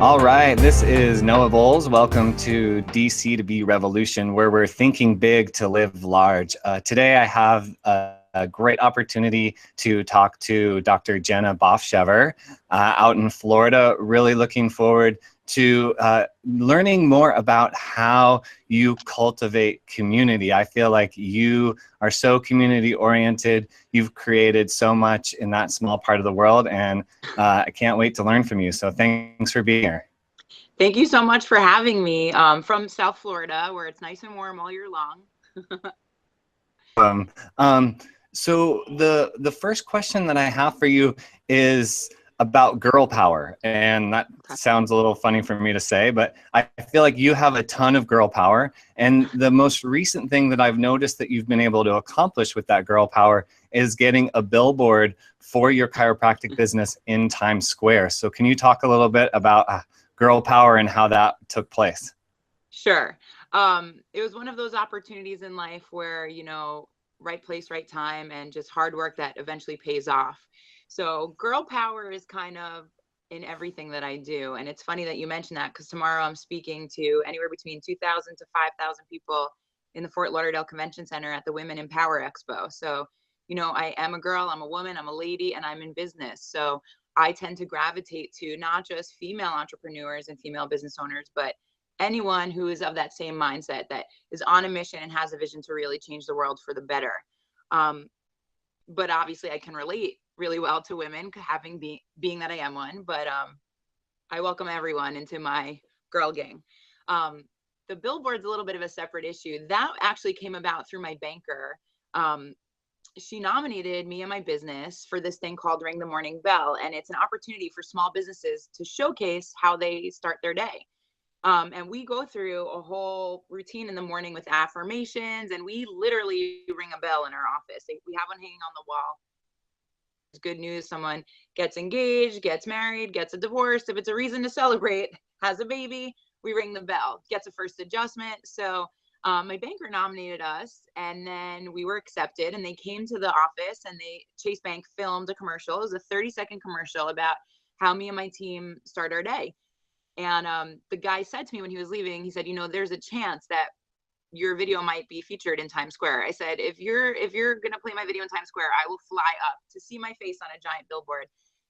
All right, this is Noah Volz. Welcome to DC to Be Revolution, where we're thinking big to live large. Today I have a great opportunity to talk to Dr. Gena Bofshever out in Florida. Really looking forward to learning more about how you cultivate community. I feel like you are so community oriented. You've created so much in that small part of the world, and I can't wait to learn from you. So thanks for being here. Thank you so much for having me from South Florida, where it's nice and warm all year long. So the first question that I have for you is about girl power, and that sounds a little funny for me to say, but I feel like you have a ton of girl power, and the most recent thing that I've noticed that you've been able to accomplish with that girl power is getting a billboard for your chiropractic business in Times Square. So can you talk a little bit about girl power and how that took place? Sure. It was one of those opportunities in life where, right place, right time, and just hard work that eventually pays off. So girl power is kind of in everything that I do. And it's funny that you mentioned that, because tomorrow I'm speaking to anywhere between 2,000 to 5,000 people in the Fort Lauderdale Convention Center at the Women in Power Expo. So, I am a girl, I'm a woman, I'm a lady, and I'm in business. So I tend to gravitate to not just female entrepreneurs and female business owners, but anyone who is of that same mindset, that is on a mission and has a vision to really change the world for the better. But obviously I can relate really well to women, being that I am one, but I welcome everyone into my girl gang. The billboard's a little bit of a separate issue. That actually came about through my banker. She nominated me and my business for this thing called Ring the Morning Bell. And it's an opportunity for small businesses to showcase how they start their day. And we go through a whole routine in the morning with affirmations, and we literally ring a bell in our office. We have one hanging on the wall. It's good news. Someone gets engaged, gets married, gets a divorce. If it's a reason to celebrate, has a baby, we ring the bell, gets a first adjustment. So my banker nominated us, and then we were accepted, and they came to the office, and Chase Bank filmed a commercial. It was a 30-second commercial about how me and my team start our day. And the guy said to me when he was leaving, he said, there's a chance that your video might be featured in Times Square. I said, if you're going to play my video in Times Square, I will fly up to see my face on a giant billboard.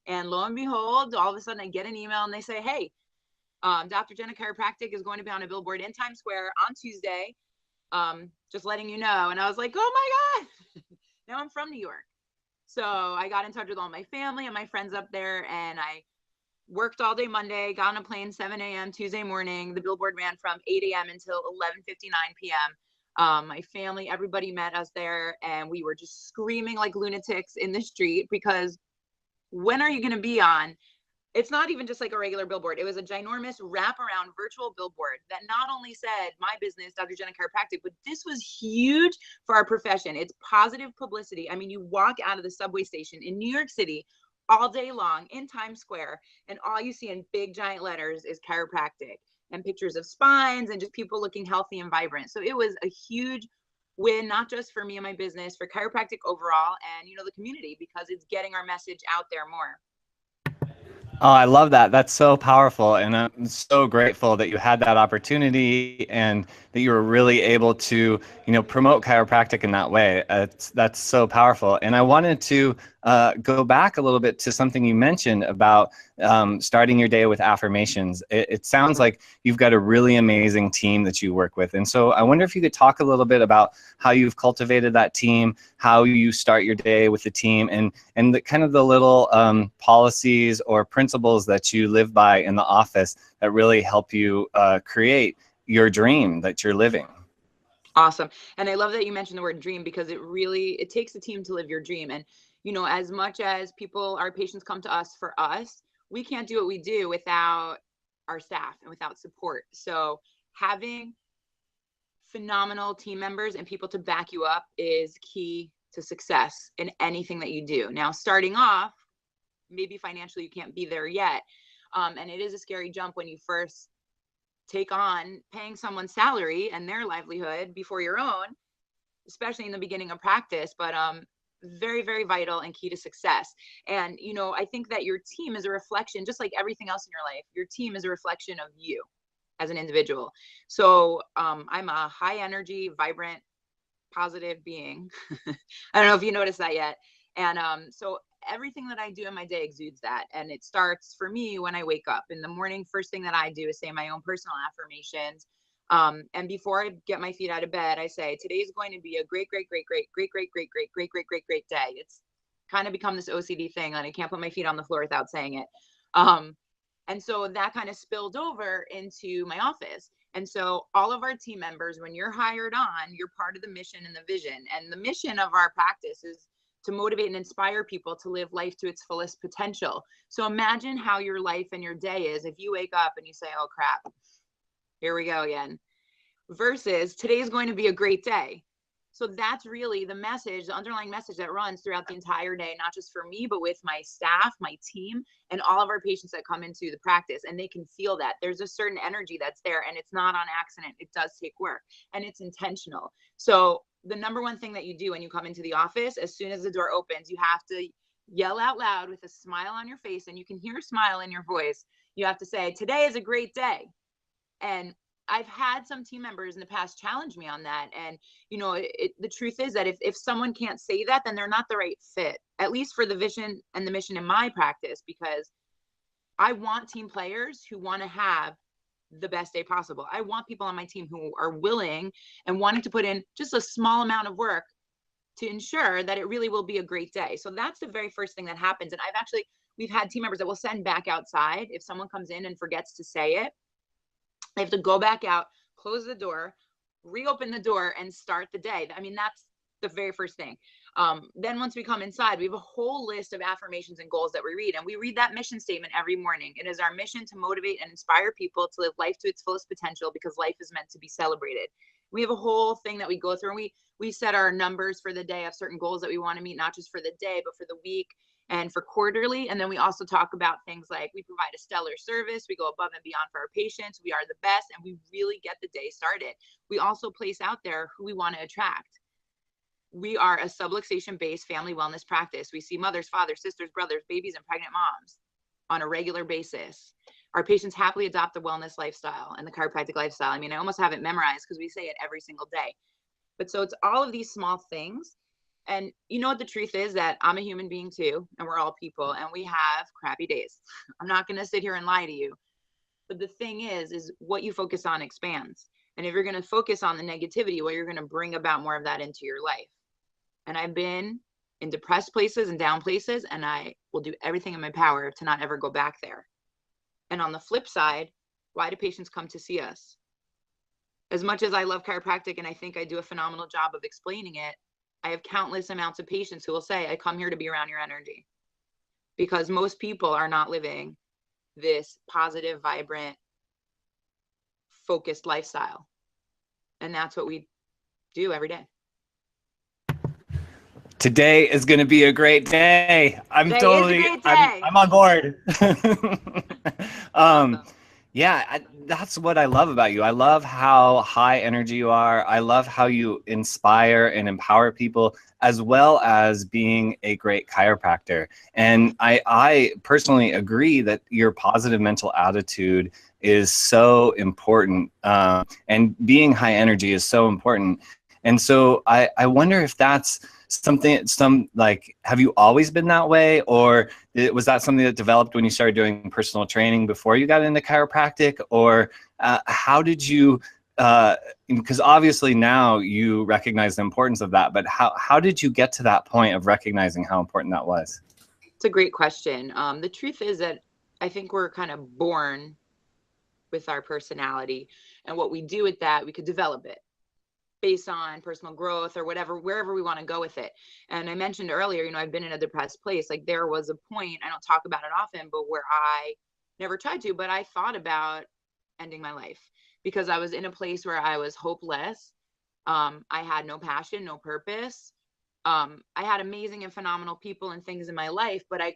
And lo and behold, all of a sudden I get an email and they say, hey, Dr. Gena Chiropractic is going to be on a billboard in Times Square on Tuesday. Just letting you know. And I was like, oh my God, now I'm from New York. So I got in touch with all my family and my friends up there, and I worked all day Monday, got on a plane 7 a.m. Tuesday morning. The billboard ran from 8 a.m. until 11:59 p.m. My family, everybody met us there, and we were just screaming like lunatics in the street, because when are you going to be on? It's not even just like a regular billboard. It was a ginormous wraparound virtual billboard that not only said my business, Dr. Gena Chiropractic, but this was huge for our profession. It's positive publicity. I mean, you walk out of the subway station in New York City all day long in Times Square, and all you see in big giant letters is chiropractic, and pictures of spines and just people looking healthy and vibrant. So it was a huge win, not just for me and my business, for chiropractic overall, and the community, because it's getting our message out there more. Oh, I love that. That's so powerful. And I'm so grateful that you had that opportunity and that you were really able to, promote chiropractic in that way. That's so powerful. And I wanted to go back a little bit to something you mentioned about starting your day with affirmations. It sounds like you've got a really amazing team that you work with. And so I wonder if you could talk a little bit about how you've cultivated that team, how you start your day with the team, and the kind of the little policies or principles that you live by in the office that really help you create your dream that you're living. Awesome. And I love that you mentioned the word dream, because it takes a team to live your dream. And, as much as our patients come to us for us, we can't do what we do without our staff and without support. So having phenomenal team members and people to back you up is key to success in anything that you do. Now, starting off, maybe financially you can't be there yet. And it is a scary jump when you first take on paying someone's salary and their livelihood before your own, especially in the beginning of practice. But very, very vital and key to success. And, I think that your team is a reflection, just like everything else in your life, your team is a reflection of you as an individual. So I'm a high energy, vibrant, positive being. I don't know if you noticed that yet. And so everything that I do in my day exudes that. And it starts for me when I wake up in the morning. First thing that I do is say my own personal affirmations. And before I get my feet out of bed, I say, today's going to be a great, great, great, great, great, great, great, great, great, great, great, great day. It's kind of become this OCD thing, and I can't put my feet on the floor without saying it. And so that kind of spilled over into my office. And so all of our team members, when you're hired on, you're part of the mission and the vision. And the mission of our practice is to motivate and inspire people to live life to its fullest potential. So imagine how your life and your day is if you wake up and you say, oh crap, here we go again, versus today's going to be a great day. So that's really the message, the underlying message that runs throughout the entire day, not just for me, but with my staff, my team, and all of our patients that come into the practice. And they can feel that there's a certain energy that's there, and it's not on accident. It does take work, and it's intentional. So the number one thing that you do when you come into the office, as soon as the door opens, you have to yell out loud with a smile on your face, and you can hear a smile in your voice. You have to say, today is a great day. And I've had some team members in the past challenge me on that. And, the truth is that if someone can't say that, then they're not the right fit, at least for the vision and the mission in my practice, because I want team players who want to have the best day possible. I want people on my team who are willing and wanting to put in just a small amount of work to ensure that it really will be a great day. So that's the very first thing that happens. And we've had team members that will send back outside if someone comes in and forgets to say it. I have to go back out, close the door, reopen the door, and start the day. I mean, that's the very first thing. Then once we come inside, we have a whole list of affirmations and goals that we read. And we read that mission statement every morning. It is our mission to motivate and inspire people to live life to its fullest potential, because life is meant to be celebrated. We have a whole thing that we go through, and we set our numbers for the day of certain goals that we want to meet, not just for the day, but for the week and for quarterly. And then we also talk about things like we provide a stellar service, we go above and beyond for our patients, we are the best, and we really get the day started. We also place out there who we want to attract. We are a subluxation-based family wellness practice. We see mothers, fathers, sisters, brothers, babies, and pregnant moms on a regular basis. Our patients happily adopt the wellness lifestyle and the chiropractic lifestyle. I mean, I almost have it memorized because we say it every single day. But so it's all of these small things. And you know what the truth is, that I'm a human being too, and we're all people, and we have crappy days. I'm not going to sit here and lie to you. But the thing is what you focus on expands. And if you're going to focus on the negativity, well, you're going to bring about more of that into your life. And I've been in depressed places and down places, and I will do everything in my power to not ever go back there. And on the flip side, why do patients come to see us? As much as I love chiropractic, and I think I do a phenomenal job of explaining it, I have countless amounts of patients who will say, I come here to be around your energy, because most people are not living this positive, vibrant, focused lifestyle. And that's what we do every day. Today is going to be a great day. I'm on board. Awesome. Yeah, that's what I love about you. I love how high energy you are. I love how you inspire and empower people, as well as being a great chiropractor. And I personally agree that your positive mental attitude is so important. And being high energy is so important. And so I wonder if that's have you always been that way, or was that something that developed when you started doing personal training before you got into chiropractic, or how did you, because obviously now you recognize the importance of that, but how did you get to that point of recognizing how important that was? It's a great question. The truth is that I think we're kind of born with our personality, and what we do with that, we could develop it based on personal growth or whatever, wherever we want to go with it. And I mentioned earlier, I've been in a depressed place. Like, there was a point, I don't talk about it often, but where I never tried to, but I thought about ending my life, because I was in a place where I was hopeless. I had no passion, no purpose. I had amazing and phenomenal people and things in my life, but I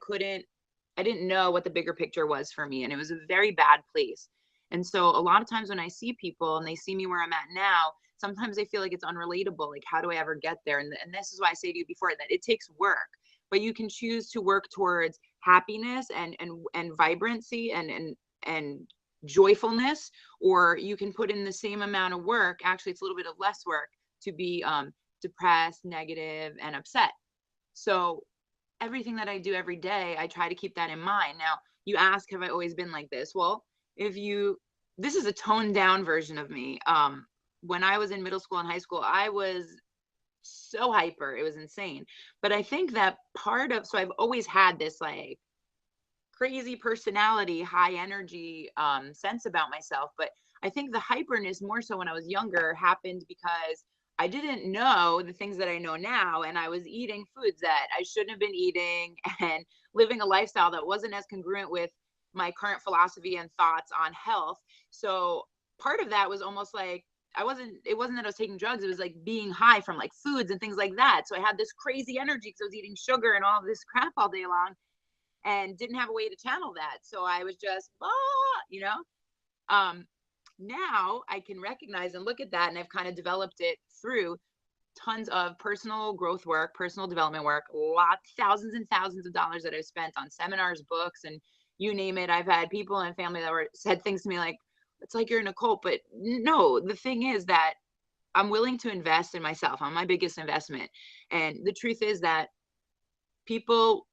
didn't know what the bigger picture was for me. And it was a very bad place. And so a lot of times when I see people and they see me where I'm at now, sometimes they feel like it's unrelatable. Like, how do I ever get there? And this is why I say to you before that it takes work, but you can choose to work towards happiness and vibrancy and joyfulness, or you can put in the same amount of work. Actually, it's a little bit of less work to be depressed, negative, and upset. So everything that I do every day, I try to keep that in mind. Now, you ask, have I always been like this? Well, this is a toned down version of me. When I was in middle school and high school, I was so hyper. It was insane. But I think that so I've always had this like crazy personality, high energy sense about myself. But I think the hyperness more so when I was younger happened because I didn't know the things that I know now. And I was eating foods that I shouldn't have been eating and living a lifestyle that wasn't as congruent with my current philosophy and thoughts on health. So part of that was almost like, it wasn't that I was taking drugs. It was like being high from like foods and things like that. So I had this crazy energy because I was eating sugar and all of this crap all day long and didn't have a way to channel that. So I was just, now I can recognize and look at that. And I've kind of developed it through tons of personal growth work, personal development work, thousands and thousands of dollars that I've spent on seminars, books, and you name it. I've had people and family that said things to me like, it's like you're in a cult. But no, the thing is that I'm willing to invest in myself. I'm my biggest investment. And the truth is that people,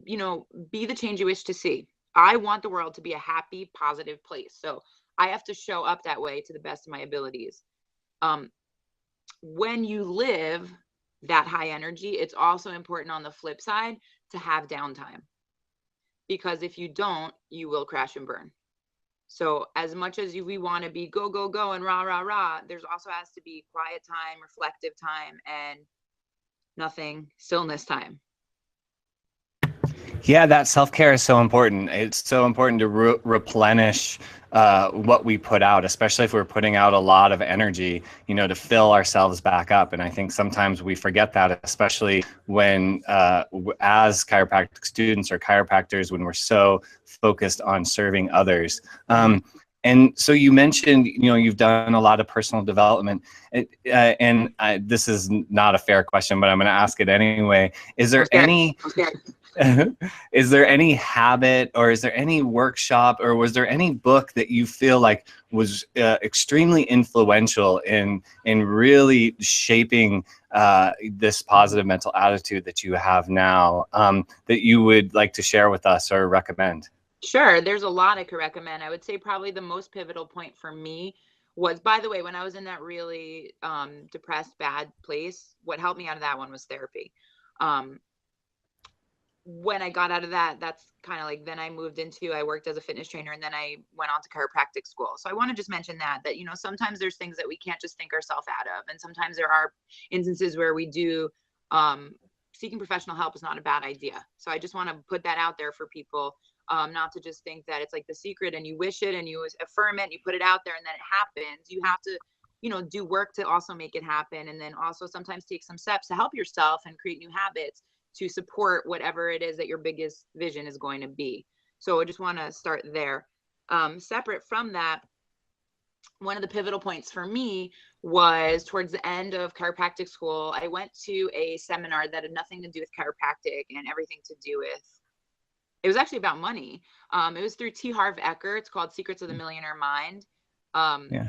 be the change you wish to see. I want the world to be a happy, positive place. So I have to show up that way to the best of my abilities. When you live that high energy, it's also important on the flip side to have downtime. Because if you don't, you will crash and burn. So as much as we want to be go, go, go and rah, rah, rah, there's also has to be quiet time, reflective time, and nothing, stillness time. Yeah, that self-care is so important. It's so important to replenish what we put out, especially if we're putting out a lot of energy, to fill ourselves back up. And I think sometimes we forget that, especially when, as chiropractic students or chiropractors, when we're so focused on serving others. And so you mentioned, you've done a lot of personal development, and this is not a fair question, but I'm going to ask it anyway. Is there is there any habit, or is there any workshop, or was there any book that you feel like was extremely influential in really shaping this positive mental attitude that you have now, that you would like to share with us or recommend? Sure. There's a lot I could recommend. I would say probably the most pivotal point for me was, by the way, when I was in that really depressed, bad place, what helped me out of that one was therapy. When I got out of that, that's kind of like, then I worked as a fitness trainer, and then I went on to chiropractic school. So I want to just mention that, sometimes there's things that we can't just think ourselves out of. And sometimes there are instances where we do, seeking professional help is not a bad idea. So I just want to put that out there for people, not to just think that it's like the secret and you wish it and you affirm it and you put it out there and then it happens. You have to, do work to also make it happen. And then also sometimes take some steps to help yourself and create new habits to support whatever it is that your biggest vision is going to be. So I just want to start there. Separate from that, one of the pivotal points for me was towards the end of chiropractic school. I went to a seminar that had nothing to do with chiropractic and everything to do with, it was actually about money. It was through T. Harv Eker. It's called Secrets of the Millionaire Mind.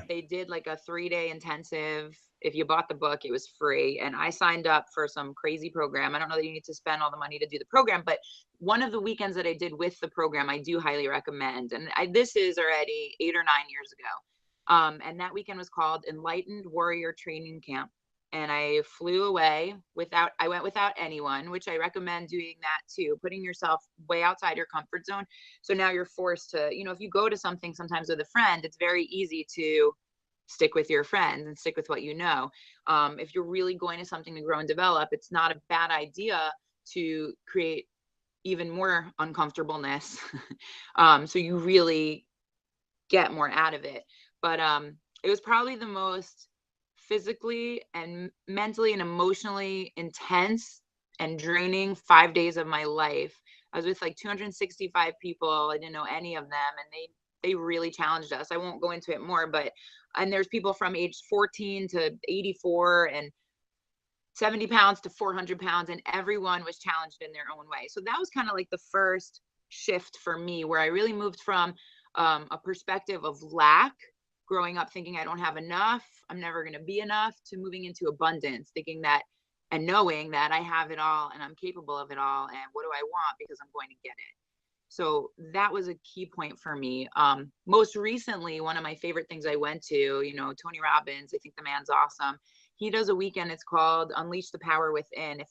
They did like a 3-day intensive. If you bought the book, it was free. And I signed up for some crazy program. I don't know that you need to spend all the money to do the program, but one of the weekends that I did with the program, I do highly recommend. And this is already 8 or 9 years ago. And that weekend was called Enlightened Warrior Training Camp. And I flew away I went without anyone, which I recommend doing that too, putting yourself way outside your comfort zone. So now you're forced to, if you go to something sometimes with a friend, it's very easy to stick with your friends and stick with what you know. If you're really going to something to grow and develop, it's not a bad idea to create even more uncomfortableness. So you really get more out of it. But it was probably the most physically and mentally and emotionally intense and draining 5 days of my life. I was with like 265 people. I didn't know any of them, and they really challenged us. I won't go into it more, but, and there's people from age 14 to 84 and 70 pounds to 400 pounds, and everyone was challenged in their own way. So that was kind of like the first shift for me, where I really moved from a perspective of lack, growing up thinking I don't have enough, I'm never going to be enough, to moving into abundance, thinking that and knowing that I have it all and I'm capable of it all. And what do I want? Because I'm going to get it. So that was a key point for me. Most recently, one of my favorite things I went to, you know, Tony Robbins, I think the man's awesome. He does a weekend. It's called Unleash the Power Within.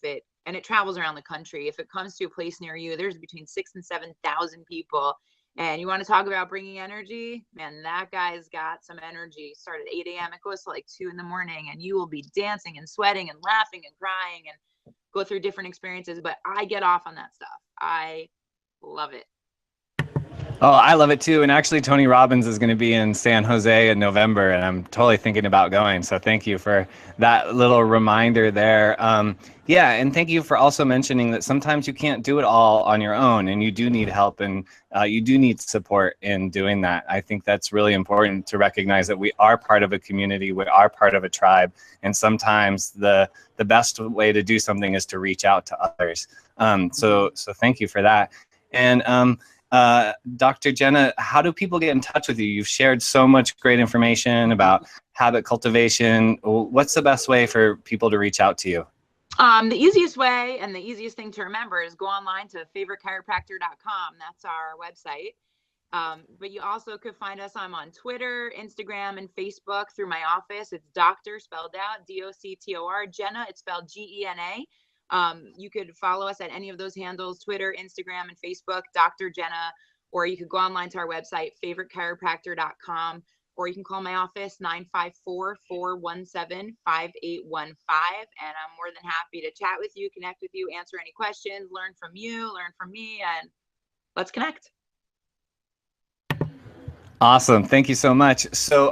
And it travels around the country. If it comes to a place near you, there's between 6,000 and 7,000 people. And you want to talk about bringing energy? Man, that guy's got some energy. Start at 8 a.m. It goes to like 2 in the morning, and you will be dancing and sweating and laughing and crying and go through different experiences. But I get off on that stuff. I love it. Oh, I love it too. And actually, Tony Robbins is going to be in San Jose in November, and I'm totally thinking about going. So thank you for that little reminder there. Yeah, and thank you for also mentioning that sometimes you can't do it all on your own, and you do need help, and you do need support in doing that. I think that's really important to recognize that we are part of a community, we are part of a tribe, and sometimes the best way to do something is to reach out to others. So thank you for that. And Dr. Gena, how do people get in touch with you? You've shared so much great information about habit cultivation. What's the best way for people to reach out to you? The easiest way and the easiest thing to remember is go online to favoritechiropractor.com. That's our website. But you also could find us. I'm on Twitter, Instagram, and Facebook through my office. It's Dr. spelled out, D-O-C-T-O-R. Gena, it's spelled G-E-N-A. You could follow us at any of those handles, Twitter, Instagram, and Facebook, Dr. Gena, or you could go online to our website, favoritechiropractor.com, or you can call my office, 954-417-5815. And I'm more than happy to chat with you, connect with you, answer any questions, learn from you, learn from me, and let's connect. Awesome. Thank you so much. So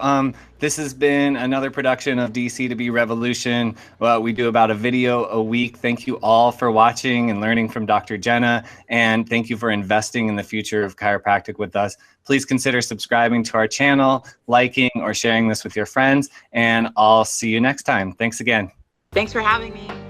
this has been another production of DC2B Revolution. Well, we do about a video a week. Thank you all for watching and learning from Dr. Gena, and thank you for investing in the future of chiropractic with us. Please consider subscribing to our channel, liking, or sharing this with your friends, and I'll see you next time. Thanks again. Thanks for having me.